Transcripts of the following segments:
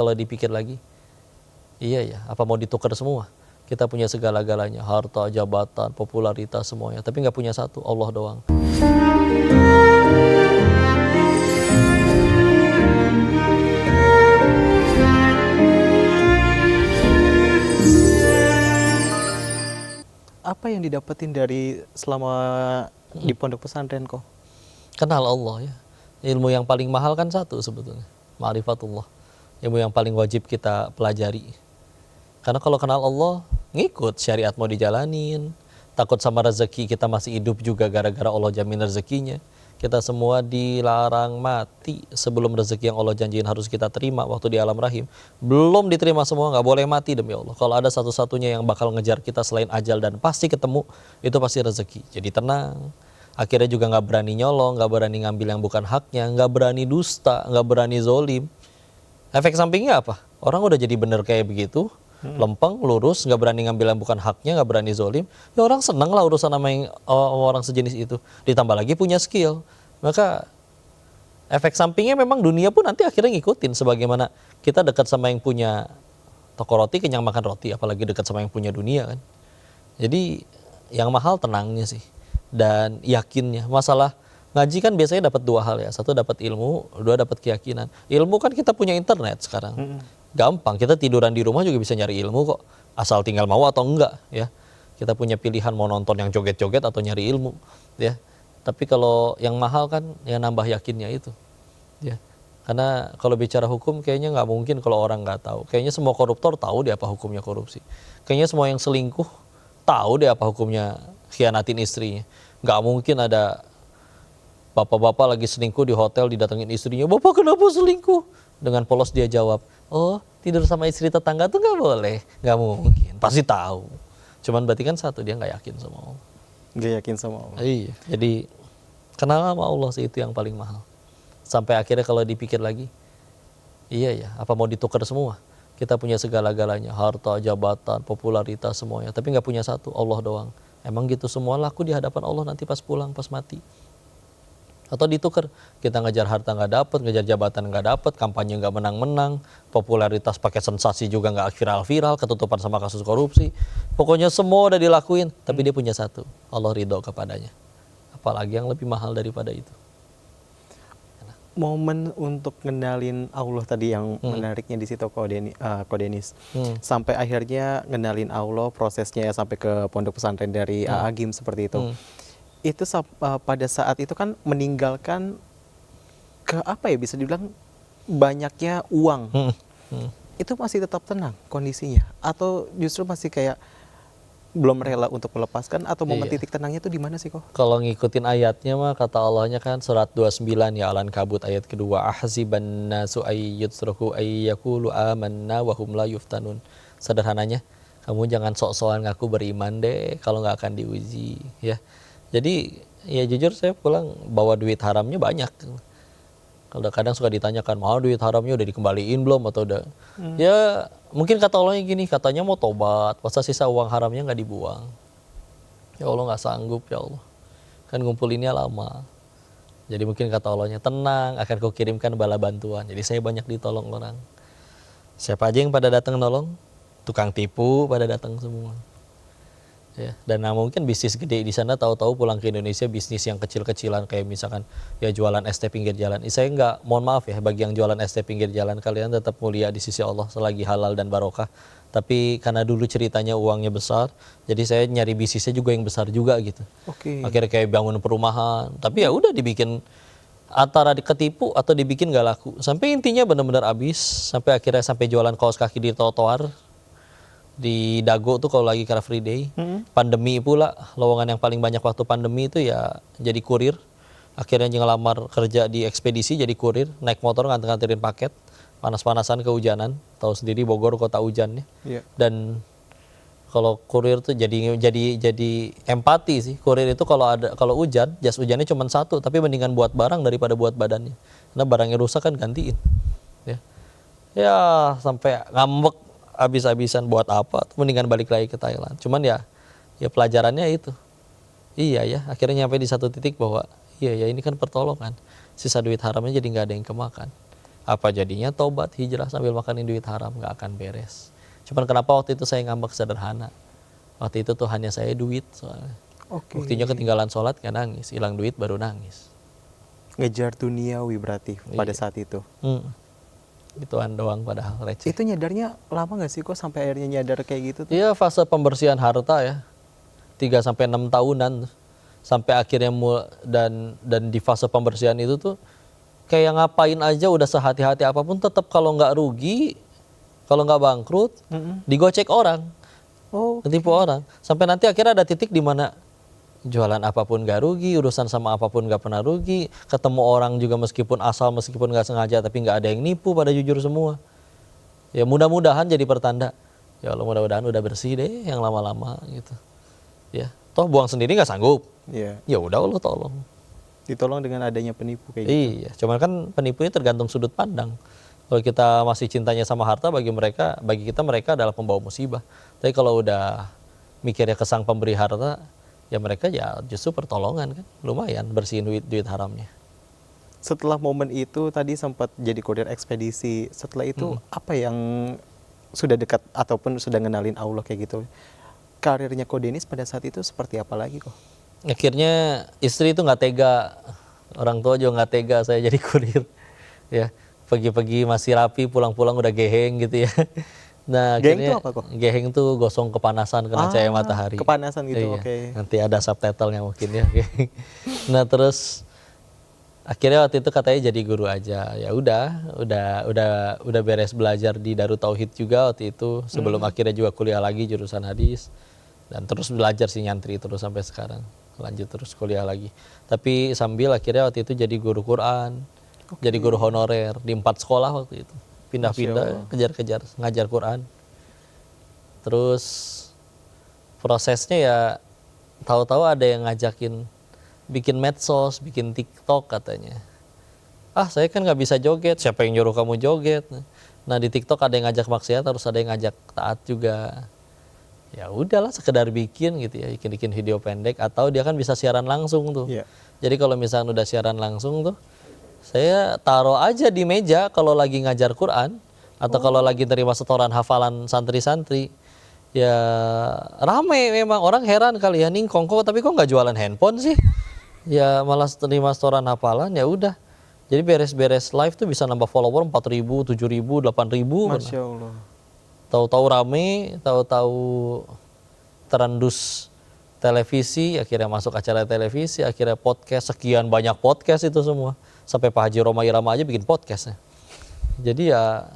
Kalau dipikir lagi, iya ya, apa mau ditukar semua? Kita punya segala-galanya, harta, jabatan, popularitas, semuanya. Tapi nggak punya satu, Allah doang. Apa yang didapetin dari selama di pondok pesantren kok? Kenal Allah ya. Ilmu yang paling mahal kan satu sebetulnya, ma'rifatullah. Ilmu yang paling wajib kita pelajari. Karena kalau kenal Allah, ngikut syariat mau dijalanin. Takut sama rezeki, kita masih hidup juga gara-gara Allah jamin rezekinya. Kita semua dilarang mati sebelum rezeki yang Allah janjiin harus kita terima waktu di alam rahim. Belum diterima semua, nggak boleh mati demi Allah. Kalau ada satu-satunya yang bakal ngejar kita selain ajal dan pasti ketemu, itu pasti rezeki. Jadi tenang. Akhirnya juga nggak berani nyolong, nggak berani ngambil yang bukan haknya, nggak berani dusta, nggak berani zolim. Efek sampingnya apa? Orang udah jadi bener kayak begitu, lempeng, lurus, nggak berani ngambil yang bukan haknya, nggak berani zolim. Ya orang seneng lah urusan sama orang sejenis itu. Ditambah lagi punya skill. Maka efek sampingnya memang dunia pun nanti akhirnya ngikutin. Sebagaimana kita dekat sama yang punya toko roti, kenyang makan roti. Apalagi dekat sama yang punya dunia kan. Jadi yang mahal tenangnya sih. Dan yakinnya. Masalah ngaji kan biasanya dapat dua hal ya. Satu dapat ilmu, dua dapat keyakinan. Ilmu kan kita punya internet sekarang. Gampang, kita tiduran di rumah juga bisa nyari ilmu kok. Asal tinggal mau atau enggak ya. Kita punya pilihan mau nonton yang joget-joget atau nyari ilmu ya. Tapi kalau yang mahal kan ya nambah yakinnya itu ya. Karena kalau bicara hukum kayaknya nggak mungkin kalau orang nggak tahu. Kayaknya semua koruptor tahu deh apa hukumnya korupsi. Kayaknya semua yang selingkuh tahu deh apa hukumnya khianatin istrinya. Nggak mungkin ada bapak-bapak lagi selingkuh di hotel didatengin istrinya, "Bapak kenapa selingkuh?" Dengan polos dia jawab, "Oh tidur sama istri tetangga tuh nggak boleh." Nggak mungkin, pasti tahu. Cuman berarti kan satu, dia nggak yakin sama Allah. Nggak yakin sama Allah. Iya, jadi kenal sama Allah sih itu yang paling mahal. Sampai akhirnya kalau dipikir lagi, iya ya, apa mau ditukar semua? Kita punya segala-galanya, harta, jabatan, popularitas, semuanya. Tapi nggak punya satu, Allah doang. Emang gitu semua laku di hadapan Allah nanti pas pulang, pas mati. Atau ditukar, kita ngejar harta nggak dapet, ngejar jabatan nggak dapet, kampanye nggak menang-menang, popularitas pakai sensasi juga nggak viral-viral, ketutupan sama kasus korupsi. Pokoknya semua udah dilakuin, tapi dia punya satu, Allah ridho kepadanya. Apalagi yang lebih mahal daripada itu. Momen untuk ngenalin Allah tadi yang menariknya di situ Ko Denis. Sampai akhirnya ngenalin Allah, prosesnya sampai ke pondok pesantren dari Agim seperti itu. Itu pada saat itu kan meninggalkan ke apa ya, bisa dibilang banyaknya uang. Itu masih tetap tenang kondisinya atau justru masih kayak belum rela untuk melepaskan, atau momen titik tenangnya itu di mana sih kok? Kalau ngikutin ayatnya mah kata Allahnya kan surat 29 ya, Al-Ankabut ayat kedua, ahsiban nasu ayyutraku ayyakulu amanna wa hum la yuftanun. Sederhananya, kamu jangan sok-sokan ngaku beriman deh kalau nggak akan diuji ya. Jadi ya jujur saya pulang bawa duit haramnya banyak. Kalau kadang suka ditanyakan, mau duit haramnya udah dikembaliin belum atau udah? Ya mungkin kata Allahnya gini, katanya mau tobat, masa sisa uang haramnya nggak dibuang? Ya Allah nggak sanggup ya Allah, kan ngumpulinnya lama. Jadi mungkin kata Allahnya, tenang, akan kukirimkan bala bantuan. Jadi saya banyak ditolong orang. Siapa aja yang pada datang nolong, tukang tipu pada datang semua. Ya, dan mungkin bisnis gede di sana tahu-tahu pulang ke Indonesia bisnis yang kecil-kecilan kayak misalkan ya jualan es teh pinggir jalan. Saya nggak, mohon maaf ya bagi yang jualan es teh pinggir jalan, kalian tetap mulia di sisi Allah selagi halal dan barokah. Tapi karena dulu ceritanya uangnya besar, jadi saya nyari bisnisnya juga yang besar juga gitu. Akhirnya kayak bangun perumahan, tapi ya udah dibikin antara ketipu atau dibikin nggak laku. Sampai intinya benar-benar habis, sampai akhirnya sampai jualan kaos kaki di trotoar. Di Dago tuh kalau lagi Car Free Day, pandemi pula, lowongan yang paling banyak waktu pandemi itu ya jadi kurir. Akhirnya ngelamar kerja di ekspedisi jadi kurir, naik motor nganter-nganterin paket, panas-panasan kehujanan, tahu sendiri Bogor kota hujan ya. Dan kalau kurir tuh jadi empati sih. Kurir itu kalau hujan, jas hujannya cuma satu, tapi mendingan buat barang daripada buat badannya. Karena barangnya rusak kan gantiin. Ya sampai ngambek habis-habisan buat apa, mendingan balik lagi ke Thailand. Cuman ya pelajarannya itu. Iya ya, akhirnya nyampe di satu titik bahwa iya ya ini kan pertolongan. Sisa duit haramnya jadi nggak ada yang kemakan. Apa jadinya tobat hijrah sambil makanin duit haram, nggak akan beres. Cuman kenapa waktu itu saya ngambek sederhana, waktu itu tuh hanya saya duit soalnya. Oke. Buktinya ketinggalan sholat nggak nangis, hilang duit baru nangis. Ngejar duniawi berarti pada Iya. saat itu. Gituan doang padahal receh. Itu nyadarnya lama nggak sih kok sampai akhirnya nyadar kayak gitu tuh? Iya, fase pembersihan harta ya, 3-6 tahunan sampai akhirnya dan di fase pembersihan itu tuh kayak ngapain aja udah sehati-hati apapun tetap kalau nggak rugi, kalau nggak bangkrut, digocek orang, Oh, ketipu orang. Sampai nanti akhirnya ada titik di mana jualan apapun nggak rugi, urusan sama apapun nggak pernah rugi, ketemu orang juga meskipun asal, meskipun nggak sengaja, tapi nggak ada yang nipu, pada jujur semua. Ya mudah-mudahan jadi pertanda. Ya Allah, mudah-mudahan udah bersih deh yang lama-lama gitu. Ya, toh buang sendiri nggak sanggup. iya. Ya udah Allah tolong. Ditolong dengan adanya penipu kayak gitu. Iya, cuman kan penipunya tergantung sudut pandang. Kalau kita masih cintanya sama harta, bagi kita mereka adalah pembawa musibah. Tapi kalau udah mikirnya ke sang pemberi harta, ya mereka ya justru pertolongan kan, lumayan bersihin duit haramnya. Setelah momen itu tadi sempat jadi kodir ekspedisi. Setelah itu apa yang sudah dekat ataupun sudah ngenalin Allah kayak gitu? Karirnya Ko Denis pada saat itu seperti apa lagi kok? Akhirnya istri itu nggak tega, orang tua juga nggak tega saya jadi kurir. Ya, pagi-pagi masih rapi, pulang-pulang udah geheng gitu ya. Nah, Geheng akhirnya tuh apa kok? geheng tuh gosong kepanasan kena cahaya matahari. Kepanasan gitu, Iya, oke. nanti ada subtitlenya mungkin ya. Nah, terus akhirnya waktu itu katanya jadi guru aja. Ya udah beres belajar di Darut Tauhid juga waktu itu, sebelum akhirnya juga kuliah lagi jurusan hadis. Dan terus belajar sih, nyantri terus sampai sekarang. Lanjut terus kuliah lagi. Tapi sambil akhirnya waktu itu jadi guru Quran. Jadi guru honorer di 4 sekolah waktu itu. Pindah-pindah, kejar-kejar ngajar Quran. Terus prosesnya ya tahu-tahu ada yang ngajakin bikin medsos, bikin TikTok katanya. Ah, saya kan nggak bisa joget, siapa yang nyuruh kamu joget? Nah, di TikTok ada yang ngajak maksiat, harus ada yang ngajak taat juga. Ya udahlah, sekedar bikin gitu ya, bikin video pendek, atau dia kan bisa siaran langsung tuh. Iya. Jadi kalau misalnya udah siaran langsung tuh, saya taruh aja di meja kalau lagi ngajar Quran atau kalau lagi terima setoran hafalan santri-santri. Ya rame memang, orang heran kali ya, ningkong kok tapi kok nggak jualan handphone sih? Ya malah terima setoran hafalan, ya udah. Jadi beres-beres live tuh bisa nambah follower 4.000, 7.000, 8.000. Masya Allah. Tahu-tahu rame, tahu-tahu terendus televisi, akhirnya masuk acara televisi, akhirnya podcast, sekian banyak podcast itu semua. Sampai Pak Haji Roma Irama aja bikin podcastnya. Jadi ya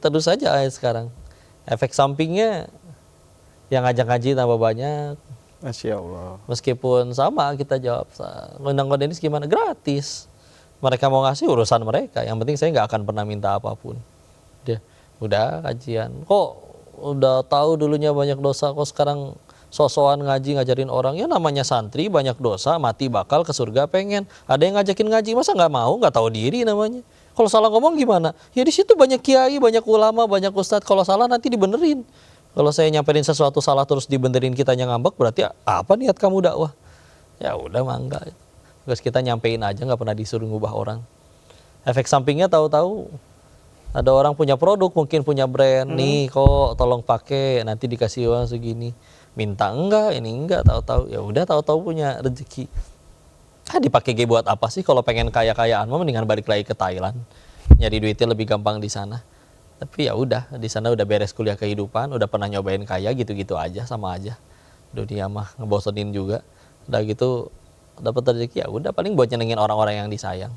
terus saja sekarang. Efek sampingnya yang ngajak ngaji tambah banyak. Masya Allah. Meskipun sama kita jawab, ngundang Ko Denis gimana? Gratis. Mereka mau ngasih urusan mereka. Yang penting saya nggak akan pernah minta apapun. Dia udah kajian. Kok udah tahu dulunya banyak dosa, kok sekarang sosokan ngaji ngajarin orang? Ya namanya santri banyak dosa, mati bakal ke surga pengen. Ada yang ngajakin ngaji, masa nggak mau? Nggak tahu diri namanya. Kalau salah ngomong gimana? Ya di situ banyak kiai, banyak ulama, banyak ustadz. Kalau salah nanti dibenerin. Kalau saya nyamperin sesuatu salah terus dibenerin kitanya ngambek, berarti apa niat kamu dakwah? Ya udah mangga. Terus kita nyampein aja, nggak pernah disuruh ngubah orang. Efek sampingnya tahu-tahu ada orang punya produk, mungkin punya brand, nih kok tolong pakai, nanti dikasih uang segini. Minta enggak, ini enggak, tahu-tahu ya udah, tahu-tahu punya rezeki. Dipakai buat apa sih? Kalau pengen kaya-kayaan mah mendingan balik lagi ke Thailand. Nyari duitnya lebih gampang di sana. Tapi ya udah, di sana udah beres kuliah kehidupan, udah pernah nyobain kaya, gitu-gitu aja, sama aja. Dunia mah ngebosenin juga. Udah gitu dapat rezeki, ya udah paling buat nyenengin orang-orang yang disayang.